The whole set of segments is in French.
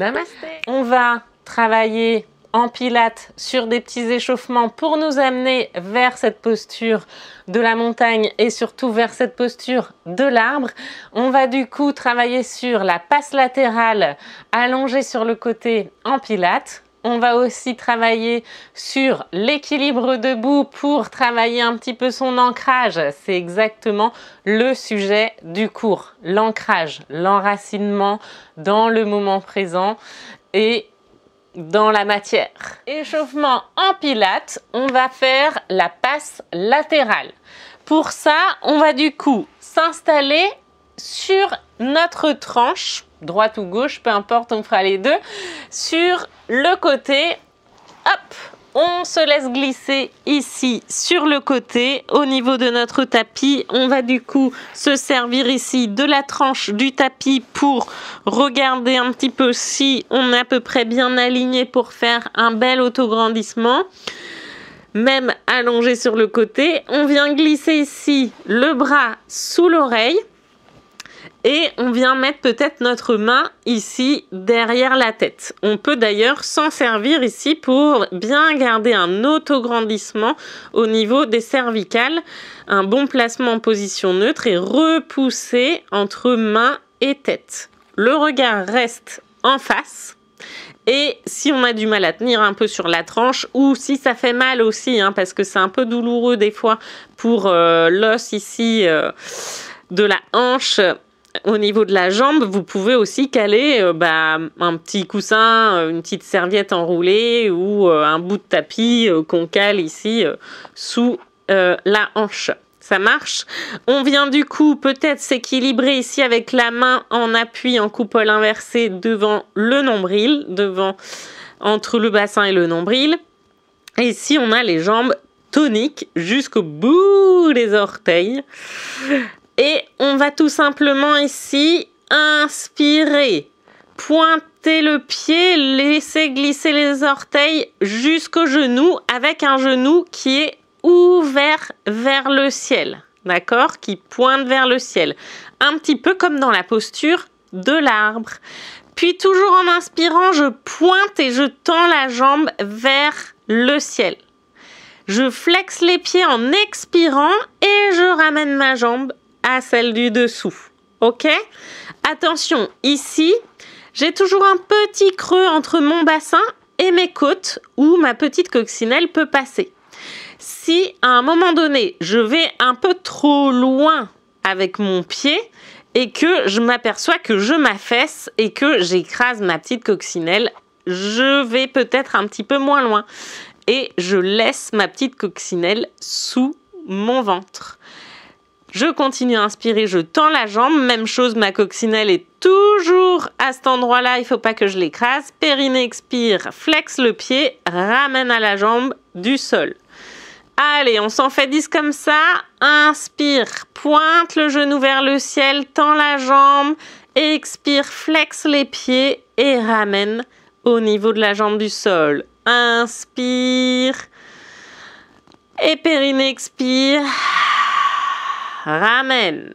Namasté. On va travailler en pilates sur des petits échauffements pour nous amener vers cette posture de la montagne et surtout vers cette posture de l'arbre. On va du coup travailler sur la passe latérale allongée sur le côté en pilates. On va aussi travailler sur l'équilibre debout pour travailler un petit peu son ancrage. C'est exactement le sujet du cours. L'ancrage, l'enracinement dans le moment présent et dans la matière. Échauffement en pilates, on va faire la passe latérale. Pour ça, on va du coup s'installer sur notre tranche, droite ou gauche, peu importe, on fera les deux, sur le côté. Hop, on se laisse glisser ici sur le côté au niveau de notre tapis. On va du coup se servir ici de la tranche du tapis pour regarder un petit peu si on est à peu près bien aligné pour faire un bel autograndissement. Même allongé sur le côté, on vient glisser ici le bras sous l'oreille. Et on vient mettre peut-être notre main ici derrière la tête. On peut d'ailleurs s'en servir ici pour bien garder un autograndissement au niveau des cervicales. Un bon placement en position neutre et repousser entre main et tête. Le regard reste en face. Et si on a du mal à tenir un peu sur la tranche ou si ça fait mal aussi, hein, parce que c'est un peu douloureux des fois pour l'os ici de la hanche, au niveau de la jambe, vous pouvez aussi caler un petit coussin, une petite serviette enroulée ou un bout de tapis qu'on cale ici sous la hanche. Ça marche. On vient du coup peut-être s'équilibrer ici avec la main en appui en coupole inversée devant le nombril, entre le bassin et le nombril. Et ici, on a les jambes toniques jusqu'au bout des orteils. Et on va tout simplement ici inspirer, pointer le pied, laisser glisser les orteils jusqu'au genou avec un genou qui est ouvert vers le ciel, d'accord? Qui pointe vers le ciel. Un petit peu comme dans la posture de l'arbre. Puis toujours en inspirant, je pointe et je tends la jambe vers le ciel. Je flexe les pieds en expirant et je ramène ma jambe à celle du dessous. Ok? Attention, ici, j'ai toujours un petit creux entre mon bassin et mes côtes où ma petite coccinelle peut passer. Si à un moment donné, je vais un peu trop loin avec mon pied et que je m'aperçois que je m'affaisse et que j'écrase ma petite coccinelle, je vais peut-être un petit peu moins loin et je laisse ma petite coccinelle sous mon ventre. Je continue à inspirer, je tends la jambe. Même chose, ma coccinelle est toujours à cet endroit-là. Il ne faut pas que je l'écrase. Périnée expire, flexe le pied, ramène à la jambe du sol. Allez, on s'en fait 10 comme ça. Inspire, pointe le genou vers le ciel, tend la jambe. Expire, flexe les pieds et ramène au niveau de la jambe du sol. Inspire. Et périnée expire. Ramène.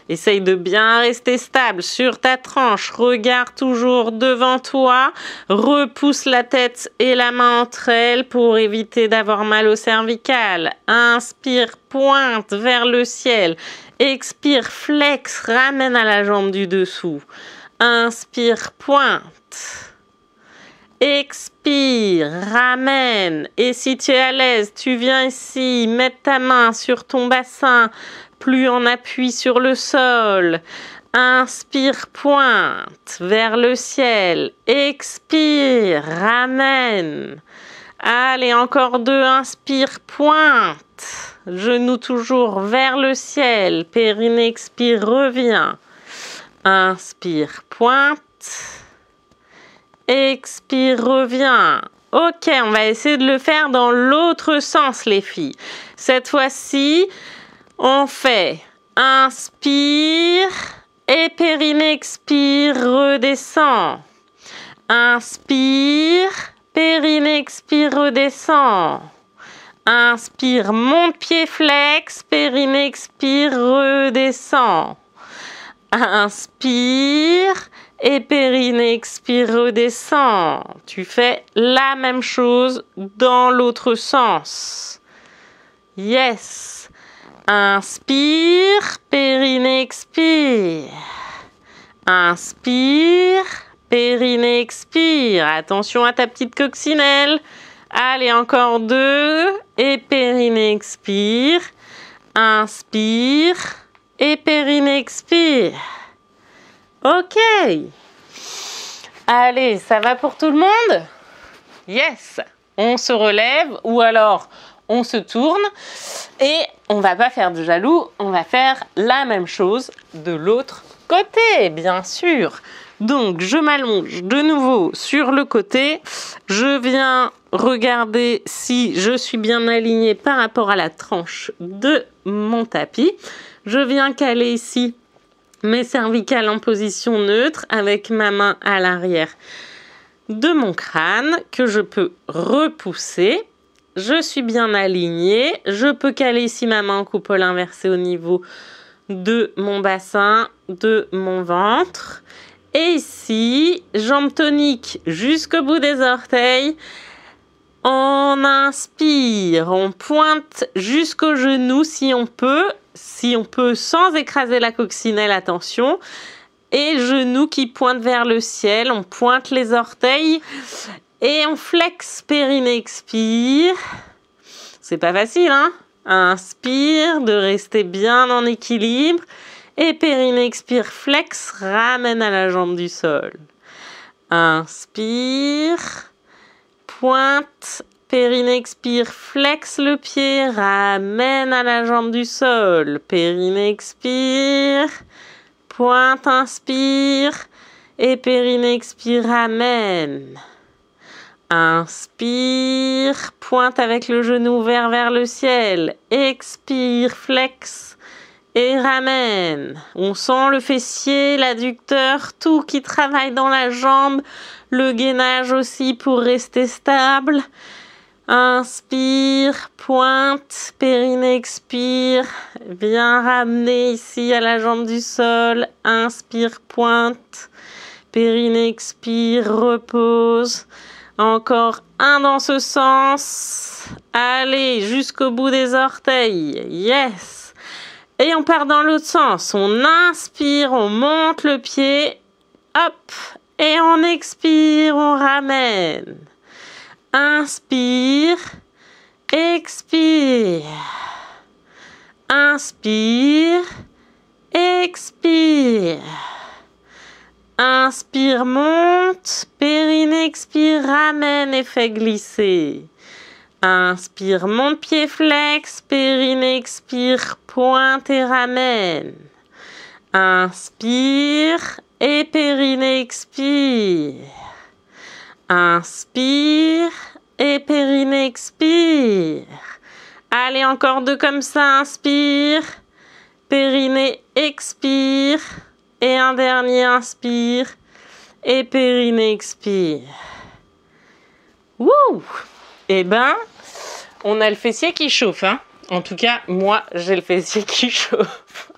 Essaye de bien rester stable sur ta tranche. Regarde toujours devant toi. Repousse la tête et la main entre elles pour éviter d'avoir mal au cervical. Inspire, pointe vers le ciel. Expire, flex, ramène à la jambe du dessous. Inspire, pointe. Expire, ramène. Et si tu es à l'aise, tu viens ici mettre ta main sur ton bassin, plus en appui sur le sol. Inspire, pointe vers le ciel. Expire, ramène. Allez, encore 2. Inspire, pointe. Genou toujours vers le ciel. Périnée expire, reviens. Inspire, pointe. Expire, reviens. Ok, on va essayer de le faire dans l'autre sens, les filles. Cette fois-ci, on fait inspire et périnée expire, redescend. Inspire, périnée expire, redescend. Inspire, monte pied flex, périnée expire, redescend. Inspire, et périnée, expire, redescend. Tu fais la même chose dans l'autre sens. Yes. Inspire, périnée, expire. Inspire, périnée, expire. Attention à ta petite coccinelle. Allez, encore 2. Et périnée, expire. Inspire. Et périnée, expire. Ok. Allez, ça va pour tout le monde? Yes. On se relève ou alors on se tourne. Et on va pas faire de jaloux, on va faire la même chose de l'autre côté, bien sûr. Donc, je m'allonge de nouveau sur le côté. Je viens regarder si je suis bien alignée par rapport à la tranche de mon tapis. Je viens caler ici mes cervicales en position neutre avec ma main à l'arrière de mon crâne que je peux repousser. Je suis bien alignée. Je peux caler ici ma main en coupole inversée au niveau de mon bassin, de mon ventre. Et ici, jambes toniques jusqu'au bout des orteils. On inspire, on pointe jusqu'au genou si on peut sans écraser la coccinelle, attention. Et genoux qui pointent vers le ciel, on pointe les orteils et on flexe, périnée, expire. C'est pas facile, hein? Inspire, de rester bien en équilibre. Et périnée, expire, flex, ramène à la jambe du sol. Inspire, pointe, périnée, expire, flex le pied, ramène à la jambe du sol. Périnée, expire, pointe, inspire, et périnée, expire, ramène. Inspire, pointe avec le genou ouvert vers le ciel. Expire, flex et ramène. On sent le fessier, l'adducteur, tout qui travaille dans la jambe. Le gainage aussi pour rester stable. Inspire, pointe, périnée, expire. Viens ramener ici à la jambe du sol. Inspire, pointe. Périnée, expire, repose. Encore un dans ce sens. Allez, jusqu'au bout des orteils. Yes. Et on part dans l'autre sens. On inspire, on monte le pied. Hop. Et on expire, on ramène. Inspire, expire. Inspire, expire. Inspire, monte, périnée, expire, ramène et fait glisser. Inspire, monte, pied flex, périnée, expire, pointe et ramène. Inspire et périnée, expire. Inspire et périnée, expire. Allez, encore 2 comme ça, inspire, périnée, expire. Et un dernier, inspire. Et périnée, expire. Wouh! Eh ben, on a le fessier qui chauffe, hein. En tout cas, moi, j'ai le fessier qui chauffe.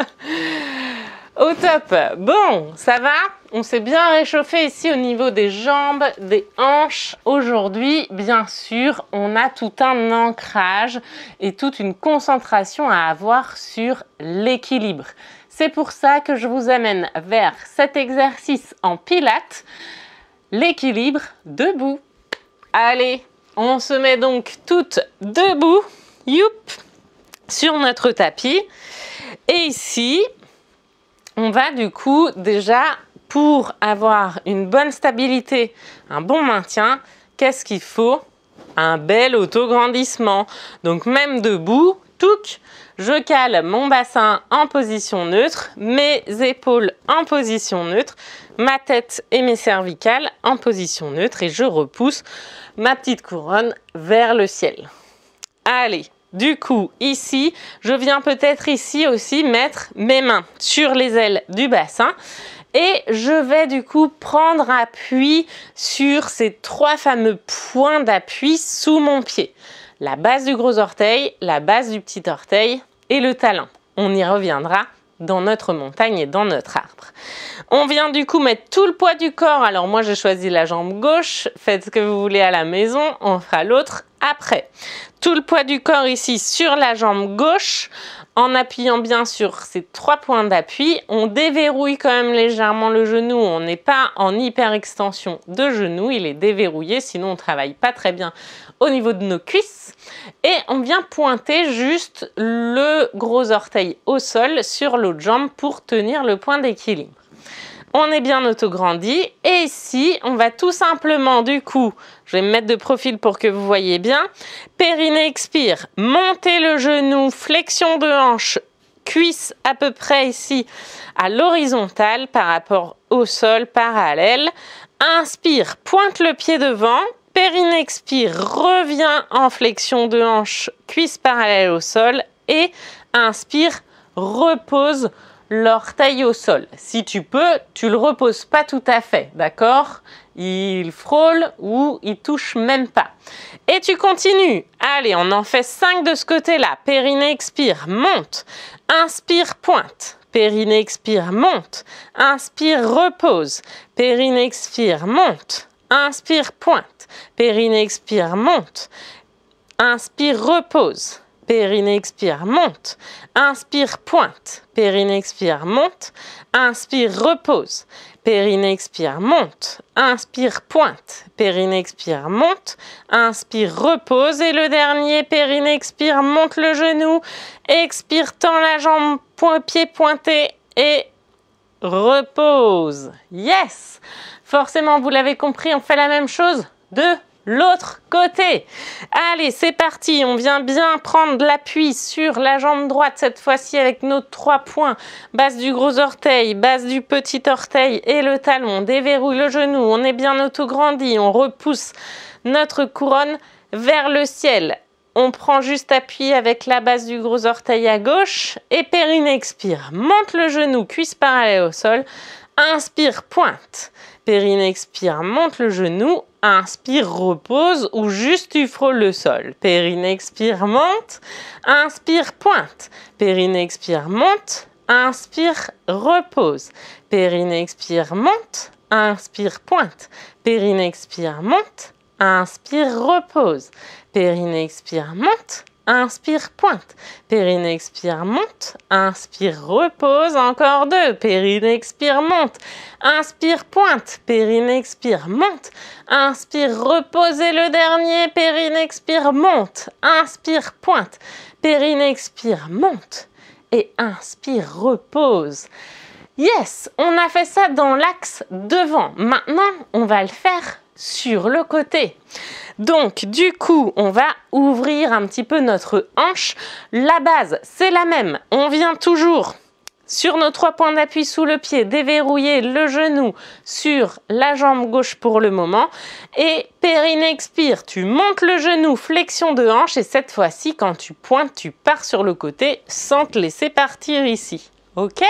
Au top. Bon, ça va? On s'est bien réchauffé ici au niveau des jambes, des hanches. Aujourd'hui, bien sûr, on a tout un ancrage et toute une concentration à avoir sur l'équilibre. C'est pour ça que je vous amène vers cet exercice en pilates, l'équilibre debout. Allez, on se met donc toutes debout, youp, sur notre tapis. Et ici, on va du coup déjà, pour avoir une bonne stabilité, un bon maintien, qu'est-ce qu'il faut? Un bel autograndissement. Donc même debout, touc, je cale mon bassin en position neutre, mes épaules en position neutre, ma tête et mes cervicales en position neutre et je repousse ma petite couronne vers le ciel. Allez, du coup, ici, je viens peut-être ici aussi mettre mes mains sur les ailes du bassin et je vais du coup prendre appui sur ces 3 fameux points d'appui sous mon pied. La base du gros orteil, la base du petit orteil et le talon. On y reviendra dans notre montagne et dans notre arbre. On vient du coup mettre tout le poids du corps. Alors moi j'ai choisi la jambe gauche, faites ce que vous voulez à la maison, on fera l'autre après. Tout le poids du corps ici sur la jambe gauche, en appuyant bien sur ces 3 points d'appui. On déverrouille quand même légèrement le genou, on n'est pas en hyper extension de genou, il est déverrouillé, sinon on ne travaille pas très bien au niveau de nos cuisses. Et on vient pointer juste le gros orteil au sol sur l'autre jambe pour tenir le point d'équilibre. On est bien autograndi et ici, on va tout simplement, du coup, je vais me mettre de profil pour que vous voyez bien. Périnée expire, montez le genou, flexion de hanche, cuisse à peu près ici à l'horizontale par rapport au sol parallèle. Inspire, pointe le pied devant. Périnée expire, revient en flexion de hanche, cuisse parallèle au sol et inspire, repose l'orteil au sol. Si tu peux, tu le reposes pas tout à fait, d'accord? Il frôle ou il touche même pas. Et tu continues. Allez, on en fait 5 de ce côté-là. Périnée expire, monte. Inspire, pointe. Périnée expire, monte. Inspire, repose. Périnée expire, monte. Inspire, pointe. Périnée expire, monte. Inspire, repose. Périnée expire, monte. Inspire, pointe. Périnée expire, monte. Inspire, repose. Périnée expire, monte. Inspire, pointe. Périnée expire, monte. Inspire, repose. Et le dernier, périnée expire, monte le genou. Expire, tend la jambe, pied pointé et repose. Yes! Forcément, vous l'avez compris, on fait la même chose de l'autre côté. Allez, c'est parti. On vient bien prendre l'appui sur la jambe droite, cette fois-ci avec nos 3 points. Base du gros orteil, base du petit orteil et le talon. On déverrouille le genou, on est bien autograndi. On repousse notre couronne vers le ciel. On prend juste appui avec la base du gros orteil à gauche et périnée expire. Monte le genou, cuisse parallèle au sol. Inspire, pointe. Périnée expire, monte le genou. Inspire, repose ou juste tu frôles le sol. Périnée expire, monte. Inspire, pointe. Périnée expire, monte. Inspire, repose. Périnée expire, monte. Inspire, pointe. Périnée expire, monte. Inspire, repose. Périnée expire, monte. Inspire, pointe. Périnée expire, monte. Inspire, repose. Encore 2. Périnée expire, monte. Inspire, pointe. Périnée expire, monte. Inspire, repose. Et le dernier. Périnée expire, monte. Inspire, pointe. Périnée expire, monte. Et inspire, repose. Yes, on a fait ça dans l'axe devant. Maintenant, on va le faire sur le côté. Donc, du coup, on va ouvrir un petit peu notre hanche. La base, c'est la même. On vient toujours sur nos 3 points d'appui sous le pied, déverrouiller le genou sur la jambe gauche pour le moment. Et périnée expire, tu montes le genou, flexion de hanche. Et cette fois-ci, quand tu pointes, tu pars sur le côté sans te laisser partir ici. Ok ?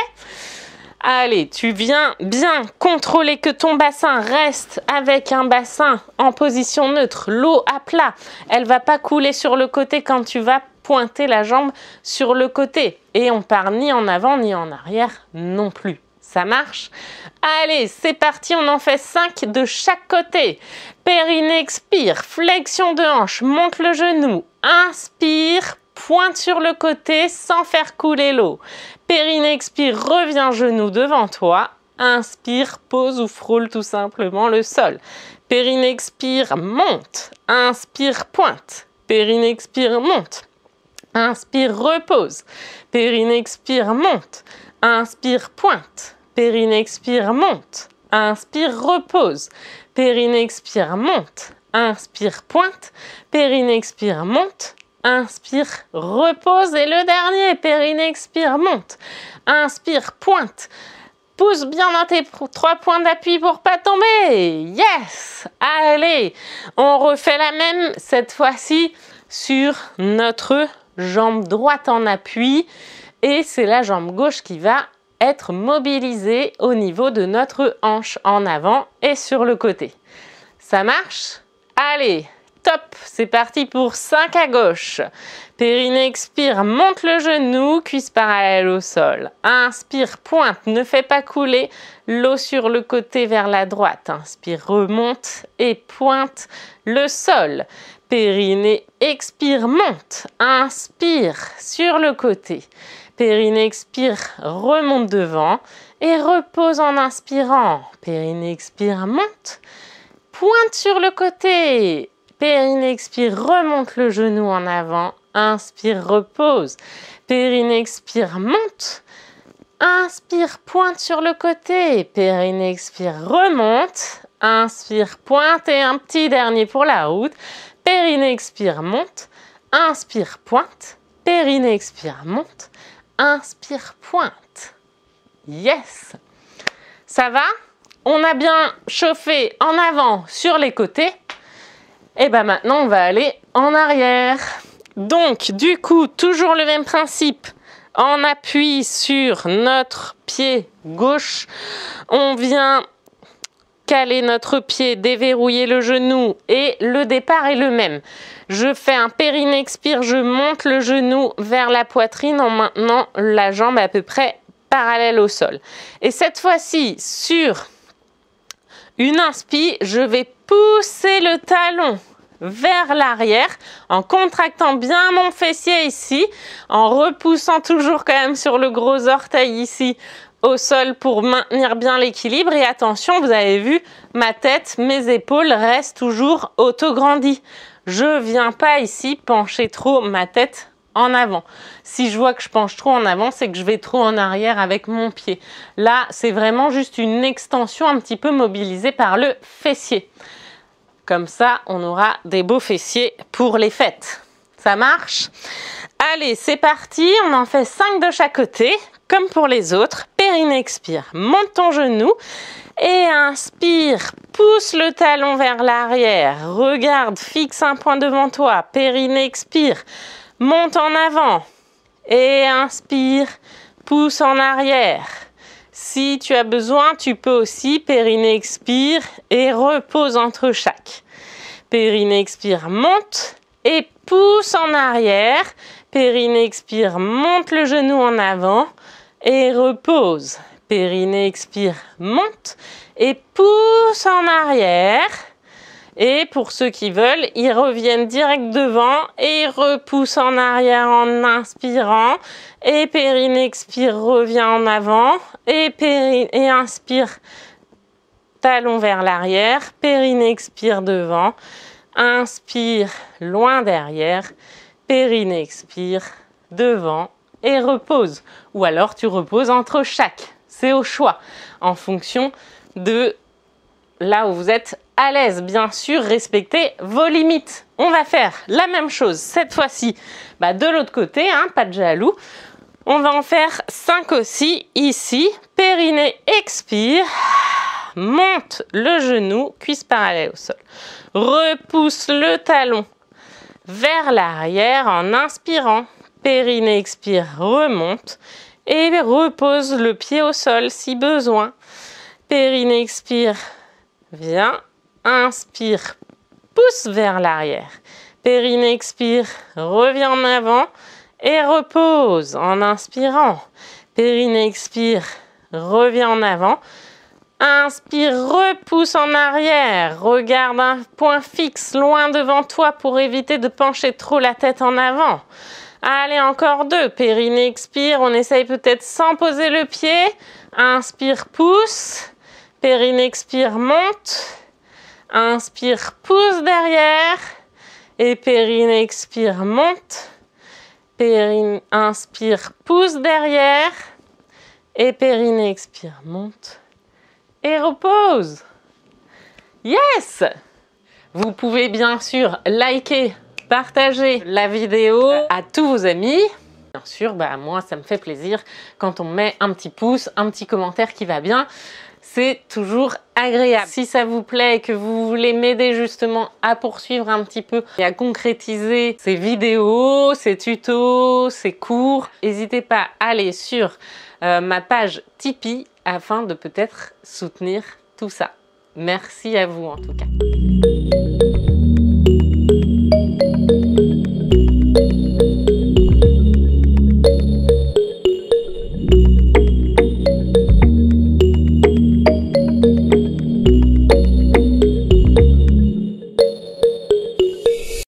Allez, tu viens bien contrôler que ton bassin reste avec un bassin en position neutre, l'eau à plat. Elle va pas couler sur le côté quand tu vas pointer la jambe sur le côté. Et on part ni en avant ni en arrière non plus. Ça marche? Allez, c'est parti, on en fait 5 de chaque côté. Périnée expire, flexion de hanche, monte le genou, inspire, pointe sur le côté sans faire couler l'eau. Périnée expire, reviens genou devant toi. Inspire, pose ou frôle tout simplement le sol. Périnée expire, monte. Inspire, pointe. Périnée expire, monte. Inspire, repose. Périnée expire, monte. Inspire, pointe. Périnée expire, monte. Inspire, repose. Périnée expire, monte. Inspire, pointe. Périnée expire, monte. Inspire, repose. Et le dernier, périnée expire, monte. Inspire, pointe. Pousse bien dans tes 3 points d'appui pour pas tomber. Yes! Allez, on refait la même, cette fois-ci, sur notre jambe droite en appui. Et c'est la jambe gauche qui va être mobilisée au niveau de notre hanche en avant et sur le côté. Ça marche? Allez, Top, c'est parti pour 5 à gauche. Périnée, expire, monte le genou, cuisse parallèle au sol. Inspire, pointe, ne fais pas couler l'eau sur le côté vers la droite. Inspire, remonte et pointe le sol. Périnée, expire, monte. Inspire sur le côté. Périnée, expire, remonte devant et repose en inspirant. Périnée, expire, monte. Pointe sur le côté. Périnée, expire, remonte le genou en avant. Inspire, repose. Périnée, expire, monte. Inspire, pointe sur le côté. Périnée, expire, remonte. Inspire, pointe et un petit dernier pour la route. Périnée, expire, monte. Inspire, pointe. Périnée, expire, monte. Inspire, pointe. Yes! Ça va? On a bien chauffé en avant sur les côtés. Et bien maintenant, on va aller en arrière. Donc, du coup, toujours le même principe. On appuie sur notre pied gauche. On vient caler notre pied, déverrouiller le genou et le départ est le même. Je fais un périnée expire, je monte le genou vers la poitrine en maintenant la jambe à peu près parallèle au sol. Et cette fois-ci, sur une inspire, je vais pousser le talon vers l'arrière en contractant bien mon fessier ici, en repoussant toujours quand même sur le gros orteil ici au sol pour maintenir bien l'équilibre. Et attention, vous avez vu, ma tête, mes épaules restent toujours auto-grandies. Je viens pas ici pencher trop ma tête en avant. Si je vois que je penche trop en avant, c'est que je vais trop en arrière avec mon pied. Là, c'est vraiment juste une extension un petit peu mobilisée par le fessier. Comme ça, on aura des beaux fessiers pour les fêtes. Ça marche? Allez, c'est parti. On en fait 5 de chaque côté, comme pour les autres. Périnée, expire, monte ton genou. Et inspire, pousse le talon vers l'arrière. Regarde, fixe un point devant toi. Périnée, expire, monte en avant. Et inspire, pousse en arrière. Si tu as besoin, tu peux aussi périnée, expire et repose entre chaque. Périnée, expire, monte et pousse en arrière. Périnée, expire, monte le genou en avant et repose. Périnée, expire, monte et pousse en arrière. Et pour ceux qui veulent, ils reviennent direct devant et repoussent en arrière en inspirant. Et périnée, expire, revient en avant. Et inspire, talon vers l'arrière. Périnée, expire devant. Inspire, loin derrière. Périnée, expire, devant et repose. Ou alors tu reposes entre chaque. C'est au choix, en fonction de là où vous êtes à l'aise. Bien sûr, respectez vos limites. On va faire la même chose cette fois-ci de l'autre côté, hein, pas de jaloux. On va en faire 5 aussi ici. Périnée, expire. Monte le genou, cuisse parallèle au sol. Repousse le talon vers l'arrière en inspirant. Périnée, expire, remonte. Et repose le pied au sol si besoin. Périnée, expire, viens. Inspire, pousse vers l'arrière. Périnée, expire, reviens en avant et repose en inspirant. Périnée, expire, reviens en avant. Inspire, repousse en arrière. Regarde un point fixe loin devant toi pour éviter de pencher trop la tête en avant. Allez, encore 2. Périnée, expire. On essaye peut-être sans poser le pied. Inspire, pousse. Périnée, expire, monte. Inspire, pousse derrière. Et périnée, expire, monte. Périnée, inspire, pousse derrière. Et périnée, expire, monte. Et repose. Yes! Vous pouvez bien sûr liker, partager la vidéo à tous vos amis. Bien sûr, moi ça me fait plaisir quand on met un petit pouce, un petit commentaire qui va bien. C'est toujours agréable. Si ça vous plaît et que vous voulez m'aider justement à poursuivre un petit peu et à concrétiser ces vidéos, ces tutos, ces cours, n'hésitez pas à aller sur ma page Tipeee afin de peut-être soutenir tout ça. Merci à vous en tout cas.